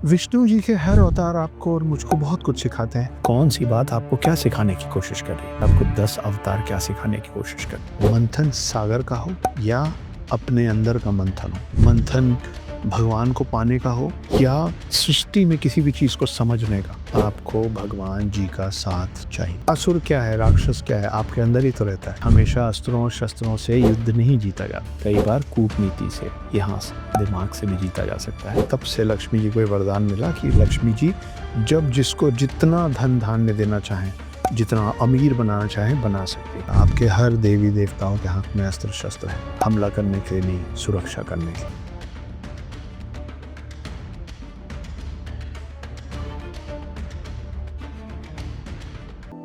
विष्णु जी के हर अवतार आपको और मुझको बहुत कुछ सिखाते हैं। कौन सी बात आपको क्या सिखाने की कोशिश कर रही है? आपको 10 अवतार क्या सिखाने की कोशिश कर रहे हैं? मंथन सागर का हो या अपने अंदर का मंथन हो, मंथन भगवान को पाने का हो या सृष्टि में किसी भी चीज को समझने का, आपको भगवान जी का साथ चाहिए। असुर क्या है, राक्षस क्या है, आपके अंदर ही तो रहता है। हमेशा अस्त्रों और शस्त्रों से युद्ध नहीं जीता जाता, कई बार कूटनीति से, यहाँ से, दिमाग से भी जीता जा सकता है। तब से लक्ष्मी जी को ये वरदान मिला कि लक्ष्मी जी जब जिसको जितना धन धान्य देना चाहें, जितना अमीर बनाना चाहें, बना सकते हैं। आपके हर देवी देवताओं के हाथ में अस्त्र शस्त्र है, हमला करने के लिए नहीं, सुरक्षा करने के लिए।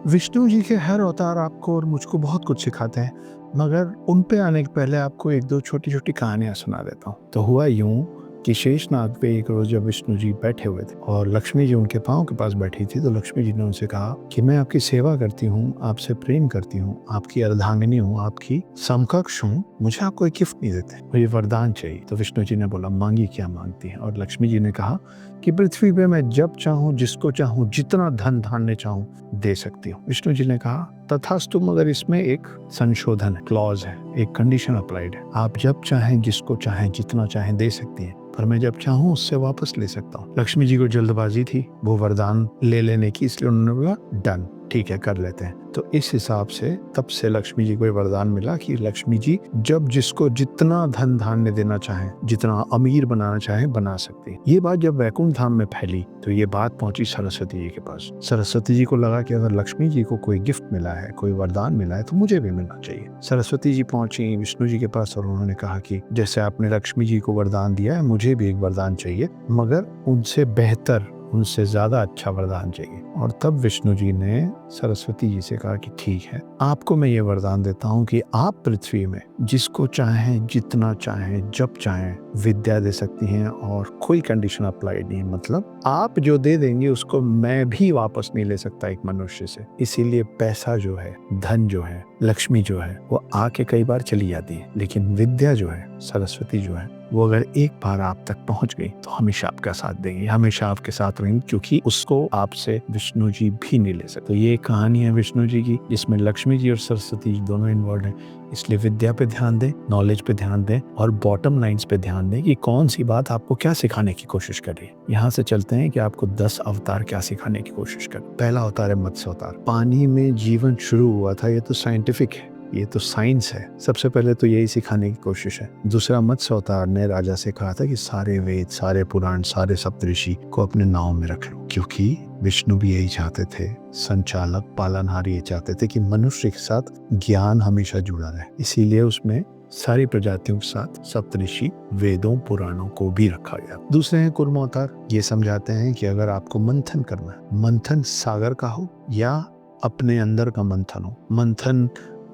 विष्णु जी के हर अवतार आपको और मुझको बहुत कुछ सिखाते हैं, मगर उन पे आने के पहले आपको एक दो छोटी छोटी कहानियां सुना देता हूँ। तो हुआ यूं कि शेषनाग पे एक रोज जब विष्णु जी बैठे हुए थे और लक्ष्मी जी उनके पाँव के पास बैठी थी, तो लक्ष्मी जी ने उनसे कहा कि मैं आपकी सेवा करती हूँ, आपसे प्रेम करती हूँ, आपकी अर्धांगिनी हूँ, आपकी समकक्ष हूँ, मुझे आप कोई गिफ्ट नहीं देते, मुझे वरदान चाहिए। तो विष्णु जी ने बोला, मांगी क्या मांगती है? और लक्ष्मी जी ने कहा कि पृथ्वी पे मैं जब चाहूँ, जिसको चाहूँ, जितना धन धान्य चाहूँ दे सकती हूँ। विष्णु जी ने कहा तथास्तु, मगर इसमें एक संशोधन है, क्लॉज है, एक कंडीशन अप्लाइड है। आप जब चाहें, जिसको चाहें, जितना चाहें दे सकती हैं, पर मैं जब चाहूँ उससे वापस ले सकता हूँ। लक्ष्मी जी को जल्दबाजी थी वो वरदान ले लेने की, इसलिए उन्होंने बोला डन, ठीक है, कर लेते हैं। तो इस हिसाब से तब से लक्ष्मी जी को ये वरदान मिला कि लक्ष्मी जी जब जिसको जितना धन धान्य देना चाहें, जितना अमीर बनाना चाहें, बना सकती है। ये बात जब वैकुंठ धाम में फैली तो ये बात पहुंची सरस्वती जी के पास। सरस्वती जी को लगा कि अगर लक्ष्मी जी को कोई गिफ्ट मिला है, कोई वरदान मिला है, तो मुझे भी मिलना चाहिए। सरस्वती जी पहुंची विष्णु जी के पास और उन्होंने कहा कि जैसे आपने लक्ष्मी जी को वरदान दिया है, मुझे भी एक वरदान चाहिए, मगर उनसे बेहतर, उनसे ज्यादा अच्छा वरदान चाहिए। और तब विष्णु जी ने सरस्वती जी से कहा कि ठीक है, आपको मैं ये वरदान देता हूँ कि आप पृथ्वी में जिसको चाहें, जितना चाहें, जब चाहें विद्या दे सकती हैं और कोई कंडीशन अप्लाइड नहीं। मतलब आप जो दे देंगे उसको मैं भी वापस नहीं ले सकता एक मनुष्य से। इसीलिए पैसा जो है, धन जो है, लक्ष्मी जो है, वो आके कई बार चली जाती है, लेकिन विद्या जो है, सरस्वती जो है, वो अगर एक बार आप तक पहुंच गई तो हमेशा आपका साथ देंगे, हमेशा आपके साथ रहेंगे, क्योंकि उसको आपसे विष्णु जी भी नहीं ले सकते। तो ये कहानी है विष्णु जी की, जिसमें लक्ष्मी जी और सरस्वती जी दोनों इन्वॉल्व हैं। इसलिए विद्या पे ध्यान दें, नॉलेज पे ध्यान दें और बॉटम लाइंस पे ध्यान दें कि कौन सी बात आपको क्या सिखाने की कोशिश कर रही है। यहाँ से चलते हैं कि आपको 10 अवतार क्या सिखाने की कोशिश कर। पहला अवतार है मत्स्य अवतार। पानी में जीवन शुरू हुआ था, ये तो साइंटिफिक है, ये तो साइंस है। सबसे पहले तो यही सिखाने की कोशिश है। दूसरा, मत्स्य अवतार ने राजा से कहा था कि सारे वेद, सारे पुराण, सारे सप्तऋषि को अपने नाव में रख लो, क्योंकि विष्णु भी यही चाहते थे, संचालक, पालनहार ये चाहते थे कि मनुष्य के साथ ज्ञान हमेशा जुड़ा रहे। इसीलिए उसमें सारी प्रजातियों के साथ सप्तऋषि, वेदों, पुराणों को भी रखा गया। दूसरे हैं कूर्म अवतार। ये समझाते हैं कि अगर आपको मंथन करना है, मंथन सागर का हो या अपने अंदर का मंथन हो, मंथन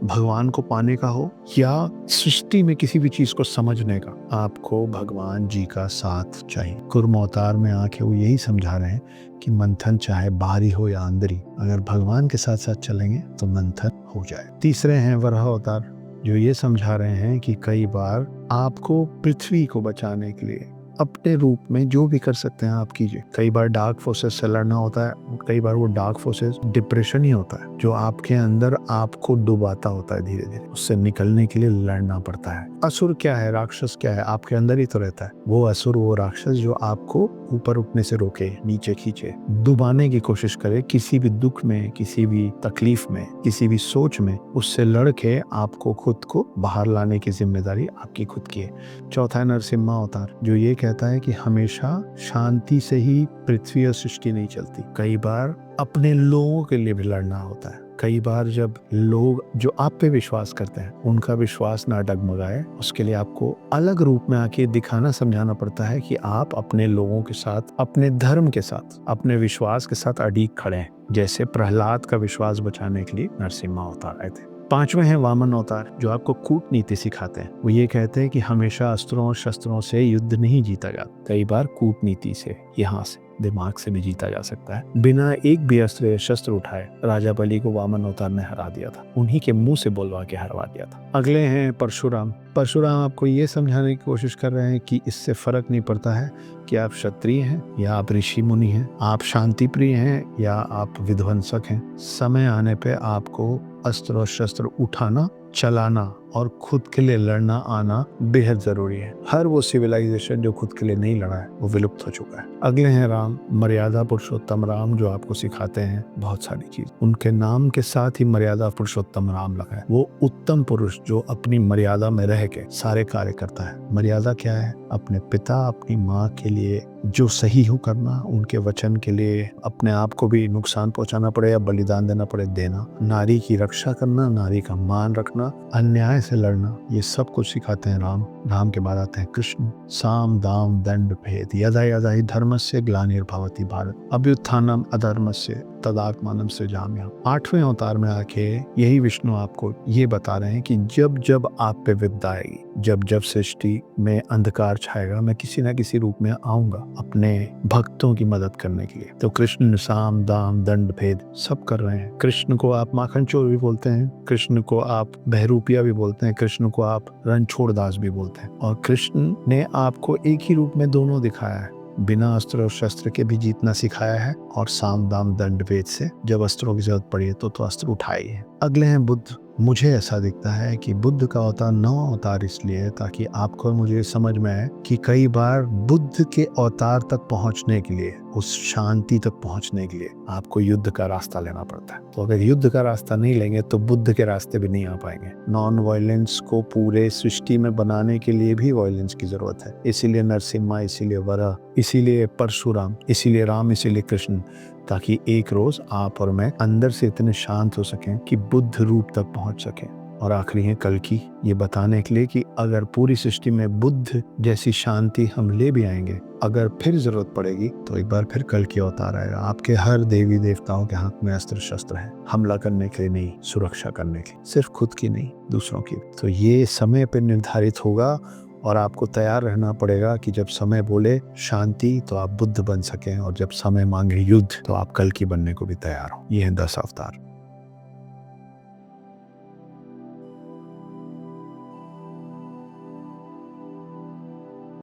भगवान को पाने का हो या सृष्टि में किसी भी चीज को समझने का, आपको भगवान जी का साथ चाहिए। कूर्म अवतार में आके वो यही समझा रहे हैं कि मंथन चाहे बाहरी हो या अंदरी, अगर भगवान के साथ साथ चलेंगे तो मंथन हो जाए। तीसरे हैं वराह अवतार, जो ये समझा रहे हैं कि कई बार आपको पृथ्वी को बचाने के लिए अपने रूप में जो भी कर सकते हैं आप कीजिए। कई बार डार्क फोर्सेस से लड़ना होता है, कई बार वो डार्क फोर्सेस डिप्रेशन ही होता है जो आपके अंदर आपको डुबाता होता है, धीरे धीरे उससे निकलने के लिए लड़ना पड़ता है। असुर क्या है, राक्षस क्या है, आपके अंदर ही तो रहता है। वो असुर, वो राक्षस जो आपको ऊपर उठने से रोके, नीचे खींचे, डुबाने की कोशिश करे, किसी भी दुख में, किसी भी तकलीफ में, किसी भी सोच में, उससे लड़ के आपको खुद को बाहर लाने की जिम्मेदारी आपकी खुद की है। चौथा है नरसिम्हा अवतार, जो ये कहता है कि हमेशा शांति से ही पृथ्वी और सृष्टि नहीं चलती। कई बार अपने लोगों के लिए भी लड़ना होता है। कई बार जब लोग जो आप पे विश्वास करते हैं उनका विश्वास ना डगमगाए, उसके लिए आपको अलग रूप में आके दिखाना, समझाना पड़ता है कि आप अपने लोगों के साथ, अपने धर्म के साथ, अपने विश्वास के साथ अड़ीग खड़े हैं। जैसे प्रहलाद का विश्वास बचाने के लिए नरसिम्हा अवतार आए थे। पांचवें हैं वामन अवतार, जो आपको कूटनीति सिखाते हैं। वो ये कहते हैं कि हमेशा अस्त्रों और शस्त्रों से युद्ध नहीं जीता जाता, कई बार कूटनीति से, यहाँ से, दिमाग से भी जीता जा सकता है। बिना एक भी अस्त्र या शस्त्र उठाए राजा बलि को वामन अवतार ने हरा दिया था, उन्हीं के मुंह से बोलवा के हरवा दिया था। अगले हैं परशुराम। परशुराम आपको ये समझाने की कोशिश कर रहे हैं कि इससे फर्क नहीं पड़ता है कि आप क्षत्रिय हैं या आप ऋषि मुनि हैं, आप शांति प्रिय हैं या आप विध्वंसक हैं। समय आने पे आपको अस्त्र और शस्त्र उठाना, चलाना और खुद के लिए लड़ना आना बेहद जरूरी है। हर वो सिविलाइजेशन जो खुद के लिए नहीं लड़ा है वो विलुप्त हो चुका है। अगले हैं राम, मर्यादा पुरुषोत्तम राम, जो आपको सिखाते हैं बहुत सारी चीज। उनके नाम के साथ ही मर्यादा पुरुषोत्तम राम लगा है। वो उत्तम पुरुष जो अपनी मर्यादा में रह के सारे कार्य करता है। मर्यादा क्या है? अपने पिता, अपनी माँ के लिए जो सही हो करना, उनके वचन के लिए अपने आप को भी नुकसान पहुंचाना पड़े या बलिदान देना पड़े देना, नारी की रक्षा करना, नारी का मान रखना, अन्याय से लड़ना, ये सब कुछ सिखाते हैं राम। राम के बाद आते हैं कृष्ण। साम दाम दंड भेद यदा यदा हि धर्मस्य ग्लानिर्भवति भारत अभ्युत्थानम अधर्मस्य तदात्मानं सृजाम्यहम्। 8वें अवतार में आके यही विष्णु आपको ये बता रहे हैं कि जब जब आप पे विपदा आएगी, जब जब सृष्टि में अंधकार छाएगा, मैं किसी ना किसी रूप में आऊंगा अपने भक्तों की मदद करने के लिए। तो कृष्ण साम दाम दंड भेद सब कर रहे हैं। कृष्ण को आप माखन चोर भी बोलते हैं, कृष्ण को आप बहरूपिया भी बोलते हैं, कृष्ण को आप रणछोड़दास भी बोलते हैं। और कृष्ण ने आपको एक ही रूप में दोनों दिखाया है। बिना अस्त्र और शस्त्र के भी जीतना सिखाया है और साम दाम दंड भेद से जब अस्त्रों की जरूरत पड़ी है तो अस्त्र उठाए हैं। अगले हैं बुद्ध। मुझे ऐसा दिखता है कि बुद्ध का अवतार 9 अवतार इसलिए है ताकि आपको और मुझे समझ में आए कि कई बार बुद्ध के अवतार तक पहुंचने के लिए, उस शांति तक पहुंचने के लिए आपको युद्ध का रास्ता लेना पड़ता है। तो अगर युद्ध का रास्ता नहीं लेंगे तो बुद्ध के रास्ते भी नहीं आ पाएंगे। नॉन वायलेंस को पूरे सृष्टि में बनाने के लिए भी वायलेंस की जरूरत है। इसीलिए नरसिम्हा, इसीलिए वराह, इसीलिए परशुराम, इसीलिए राम, इसीलिए कृष्ण, ताकि एक रोज आप और मैं अंदर से इतने शांत हो सकें कि बुद्ध रूप तक पहुंच सकें। और आखिरी है कल्कि, ये बताने के लिए कि अगर पूरी सृष्टि में बुद्ध जैसी शांति हम ले भी आएंगे, अगर फिर जरूरत पड़ेगी तो एक बार फिर कल्कि अवतार आएगा। आपके हर देवी देवताओं के हाथ में अस्त्र शस्त्र है, हमला करने के लिए नहीं, सुरक्षा करने के लिए, सिर्फ खुद की नहीं दूसरों की। तो ये समय पर निर्धारित होगा और आपको तैयार रहना पड़ेगा कि जब समय बोले शांति तो आप बुद्ध बन सकें, और जब समय मांगे युद्ध तो आप कल्कि बनने को भी तैयार हो। ये है 10 अवतार।